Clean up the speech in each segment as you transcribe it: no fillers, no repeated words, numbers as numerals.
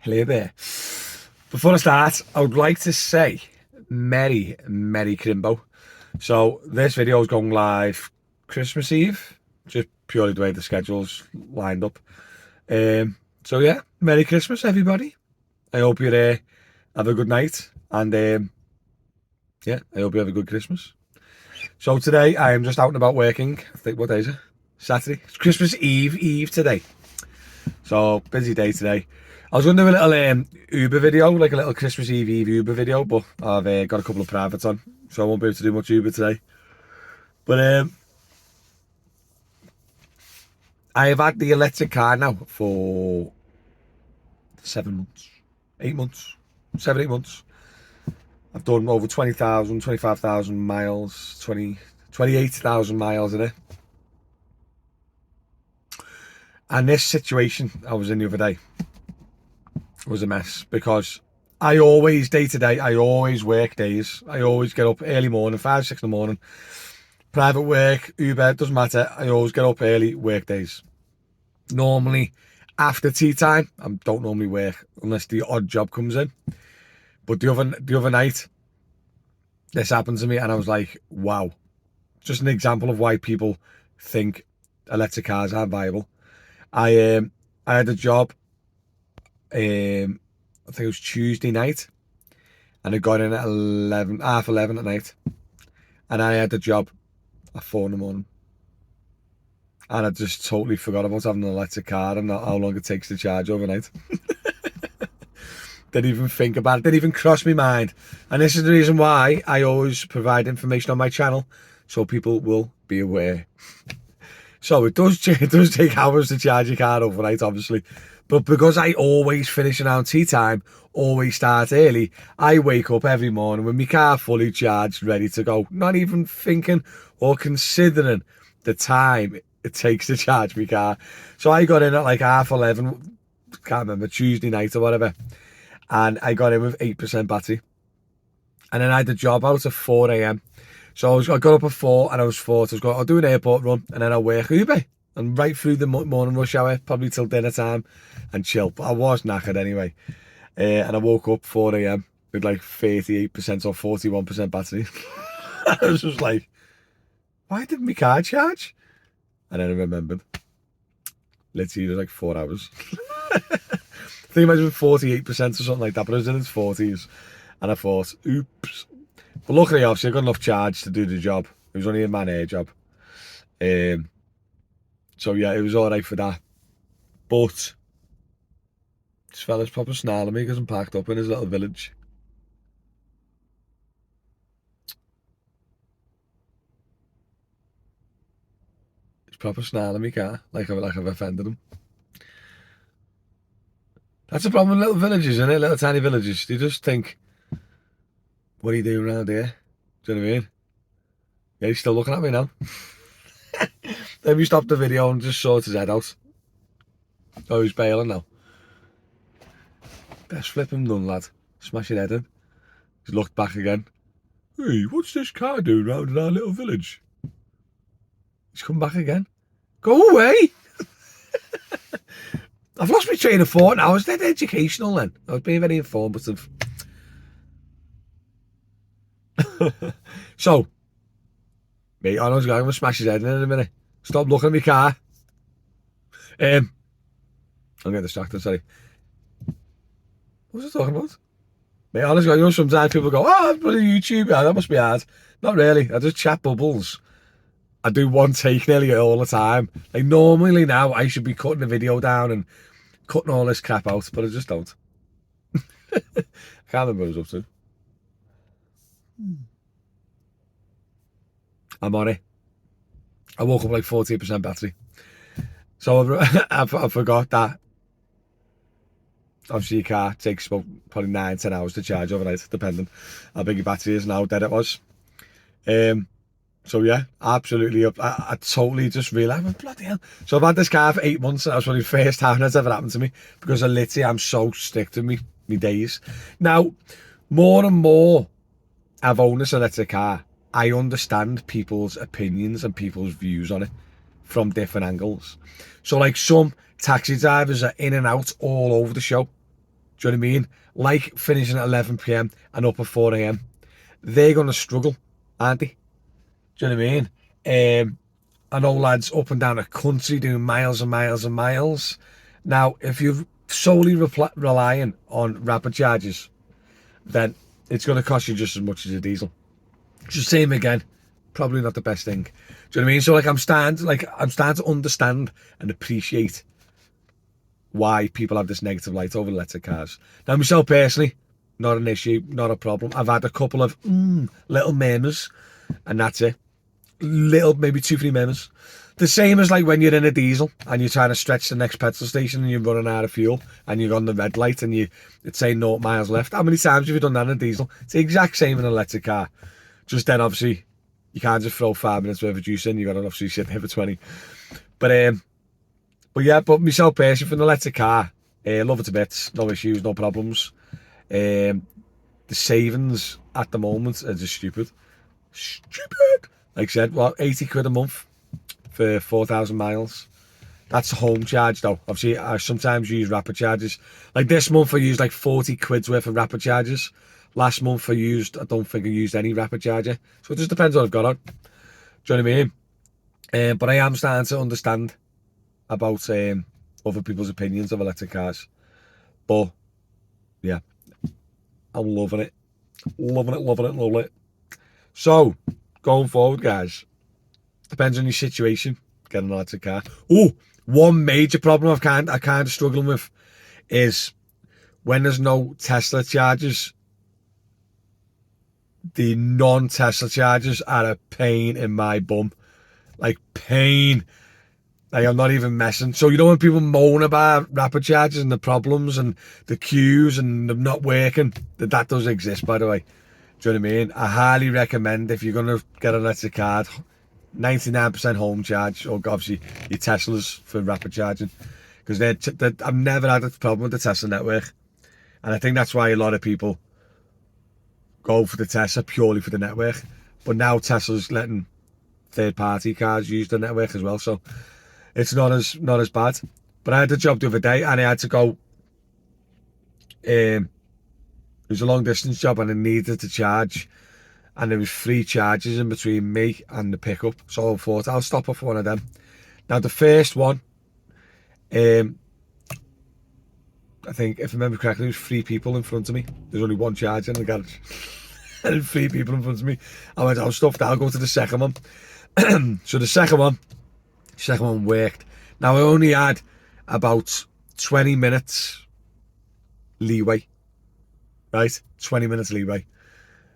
Hello there. Before I start, I would like to say Merry Crimbo. So this video is going live Christmas Eve, just purely the way the schedule's lined up. So yeah, Merry Christmas everybody. I hope you have a good night, and yeah, I hope you have a good Christmas. So today I am just out and about working. I think, what day is it? Saturday. It's Christmas Eve today. So busy day today. I was going to do a little Uber video, like a little Christmas Eve Uber video, but I've got a couple of privates on, so I won't be able to do much Uber today. But I have had the electric car now for 7 months, 8 months, 7, 8 months. I've done over 20,000, 25,000 miles, 28,000 miles in it. And this situation I was in the other day was a mess, because I always, day to day, I always work days. I always get up early morning, 5, 6 in the morning. Private work, Uber, doesn't matter. I always get up early, work days. Normally, after tea time, I don't normally work unless the odd job comes in. But the other night, this happened to me, and I was like, wow. Just an example of why people think electric cars aren't viable. I had a job, I think it was Tuesday night, and I got in at 11, half 11 at night, and I had the job at 4 in the morning, and I just totally forgot about having an electric car and how long it takes to charge overnight. Didn't even think about it, didn't even cross my mind. And this is the reason why I always provide information on my channel, so people will be aware. So it does take hours to charge your car overnight, obviously. But because I always finish around tea time, always start early, I wake up every morning with my car fully charged, ready to go. Not even thinking or considering the time it takes to charge my car. So I got in at like half 11, can't remember, Tuesday night or whatever. And I got in with 8% battery. And then I had the job out at 4 a.m. So I got up at 4, and I was 4. So I'll do an airport run, and then I'll work Uber. And right through the morning rush hour, probably till dinner time, and chill. But I was knackered anyway. And I woke up 4 a.m. with like 38% or 41% battery. I was just like, why didn't my car charge? And then I remembered. Literally, it was like 4 hours. I think it might have been 48% or something like that, but I was in its 40s. And I thought, oops. But luckily, obviously, I got enough charge to do the job. It was only a man-air job. So yeah, it was alright for that. But this fella's proper snarling me because I'm parked up in his little village. He's proper snarling me car, like I've offended him. That's the problem with little villages, isn't it? Little tiny villages. They just think, what are you doing around here? Do you know what I mean? Yeah, he's still looking at me now. Then we stopped the video and just sorted his head out. Oh, he's bailing now. Best flip him done, lad. Smash your head in. He's looked back again. Hey, what's this car doing round in our little village? He's come back again. Go away! I've lost my train of thought now. I was dead educational then. I was being very informative. So, mate, I'm going to smash his head in a minute. Stop looking at my car. I'm getting distracted, sorry. What was I talking about? Mate, honestly, you know, sometimes people go, oh, I'm bloody YouTube, yeah, that must be hard. Not really, I just chat bubbles. I do one take nearly all the time. Like, normally now, I should be cutting the video down and cutting all this crap out, but I just don't. I can't remember what I was up to. I'm on it. I woke up like 40% battery. So I forgot that. Obviously, your car takes about probably 9-10 hours to charge overnight, depending how big your battery is and how dead it was. So yeah, absolutely. I totally just realised, bloody hell. So I've had this car for 8 months, and that was probably the first time that's ever happened to me, because I literally am so stick to me days. Now, more and more I've owned this electric car, I understand people's opinions and people's views on it from different angles. So like, some taxi drivers are in and out all over the show. Do you know what I mean? Like finishing at 11 p.m. and up at 4 a.m. They're going to struggle, aren't they? Do you know what I mean? I know lads up and down the country doing miles and miles and miles. Now, if you're solely relying on rapid charges, then it's going to cost you just as much as a diesel. Just same again, probably not the best thing. Do you know what I mean? So I'm starting to understand and appreciate why people have this negative light over electric cars. Now, myself personally, not an issue, not a problem. I've had a couple of little murmurs, and that's it. Little, maybe 2-3 minutes. The same as like when you're in a diesel and you're trying to stretch the next petrol station and you're running out of fuel and you're on the red light and it's saying 0 miles left. How many times have you done that in a diesel? It's the exact same in an electric car. Just then, obviously, you can't just throw 5 minutes worth of juice in. You've got to obviously sit here for 20. But myself personally, for an electric car, love it to bits. No issues, no problems. The savings at the moment are just stupid. Like I said, 80 quid a month for 4,000 miles. That's a home charge though. Obviously, I sometimes use rapid charges. Like this month I used like 40 quid's worth of rapid charges. Last month I don't think I used any rapid charger. So it just depends what I've got on. Do you know what I mean? But I am starting to understand about other people's opinions of electric cars. But yeah, I'm loving it. Loving it. So, going forward, guys, depends on your situation, getting an electric car. Oh, one major problem I kind of struggling with is when there's no Tesla chargers, the non-Tesla chargers are a pain in my bum. Like, pain. Like, I'm not even messing. So, you know when people moan about rapid chargers and the problems and the queues and them not working, that does exist, by the way. Do you know what I mean? I highly recommend, if you're going to get an electric car, 99% home charge, or obviously your Teslas for rapid charging. Because I've never had a problem with the Tesla network. And I think that's why a lot of people go for the Tesla purely for the network. But now Tesla's letting third-party cars use the network as well. So it's not as bad. But I had a job the other day and I had to go... it was a long distance job and I needed to charge, and there was 3 charges in between me and the pickup, so I thought I'll stop off one of them. Now the first one, I think if I remember correctly, there was 3 people in front of me. There's only 1 charger in the garage and 3 people in front of me. I went, I'll stop that, I'll go to the second one. So the second one worked. Now I only had about 20 minutes leeway. Right, 20 minutes leeway.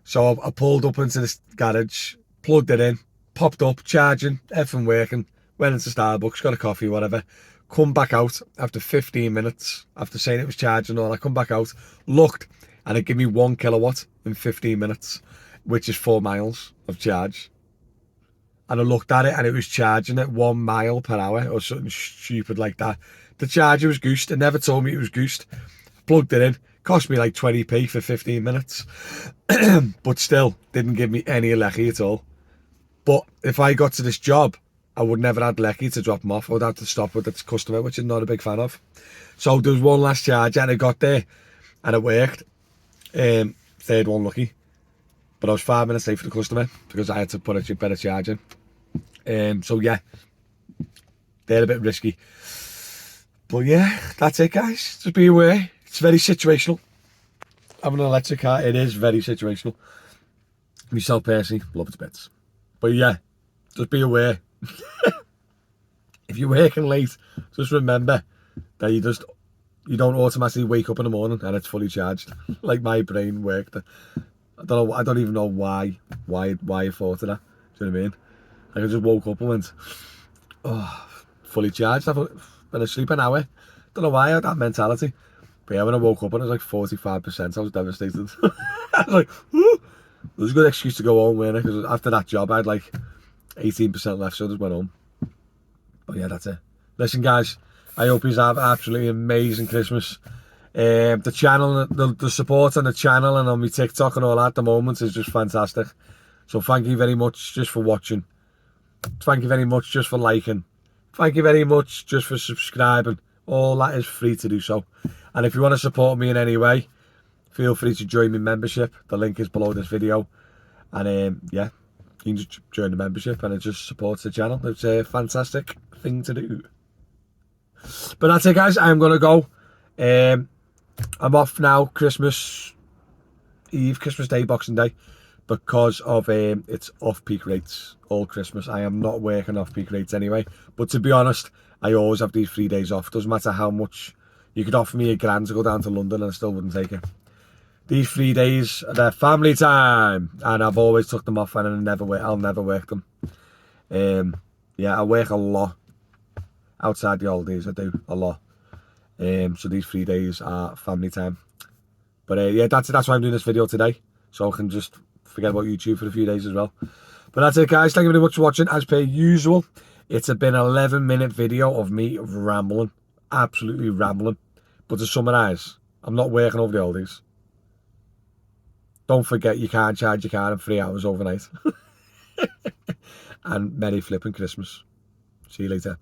So I pulled up into the garage, plugged it in, popped up, charging, everything working, went into Starbucks, got a coffee, whatever, come back out after 15 minutes, after saying it was charging and all, I come back out, looked, and it gave me 1 kilowatt in 15 minutes, which is 4 miles of charge. And I looked at it and it was charging at 1 mile per hour or something stupid like that. The charger was goosed. It never told me it was goosed. Plugged it in. Cost me like 20p for 15 minutes. But still, didn't give me any lecky at all. But if I got to this job, I would never had lecky to drop them off. I would have to stop with the customer, which I'm not a big fan of. So there was one last charge and I got there and it worked. Third one lucky. But I was 5 minutes late for the customer because I had to put a better charge in. So yeah, they're a bit risky. But yeah, that's it, guys. Just be aware. It's very situational. Having an electric car, it is very situational. Myself personally, love it to bits. But yeah, just be aware. If you're working late, just remember that you don't automatically wake up in the morning and it's fully charged. Like my brain worked. I don't even know why I thought of that. Do you know what I mean? Like I just woke up and went, oh, fully charged. I've been asleep an hour. Don't know why I had that mentality. But yeah, when I woke up and it was like 45%, I was devastated. I was like, ooh. It was a good excuse to go home, wasn't it? Because after that job, I had like 18% left, so I just went home. But yeah, that's it. Listen, guys, I hope you have an absolutely amazing Christmas. The channel, the support on the channel and on my TikTok and all that at the moment is just fantastic. So thank you very much just for watching. Thank you very much just for liking. Thank you very much just for subscribing. All that is free to do so. And if you want to support me in any way, feel free to join my membership. The link is below this video. And yeah, you can just join the membership and it just supports the channel. It's a fantastic thing to do. But that's it, guys. I'm going to go. I'm off now, Christmas Eve, Christmas Day, Boxing Day, because of it's off-peak rates all Christmas. I am not working off-peak rates anyway. But to be honest, I always have these 3 days off. Doesn't matter how much. You could offer me $1,000 to go down to London and I still wouldn't take it. These 3 days, they're family time, and I've always took them off, and I'll never work them. Yeah, I work a lot outside the holidays. I do a lot. So these 3 days are family time. But yeah, that's why I'm doing this video today, so I can just forget about YouTube for a few days as well. But that's it, guys. Thank you very much for watching. As per usual, it's been an 11-minute video of me rambling, absolutely rambling. But to summarise, I'm not working over the holidays. Don't forget, you can't charge your car in 3 hours overnight. And Merry flipping Christmas. See you later.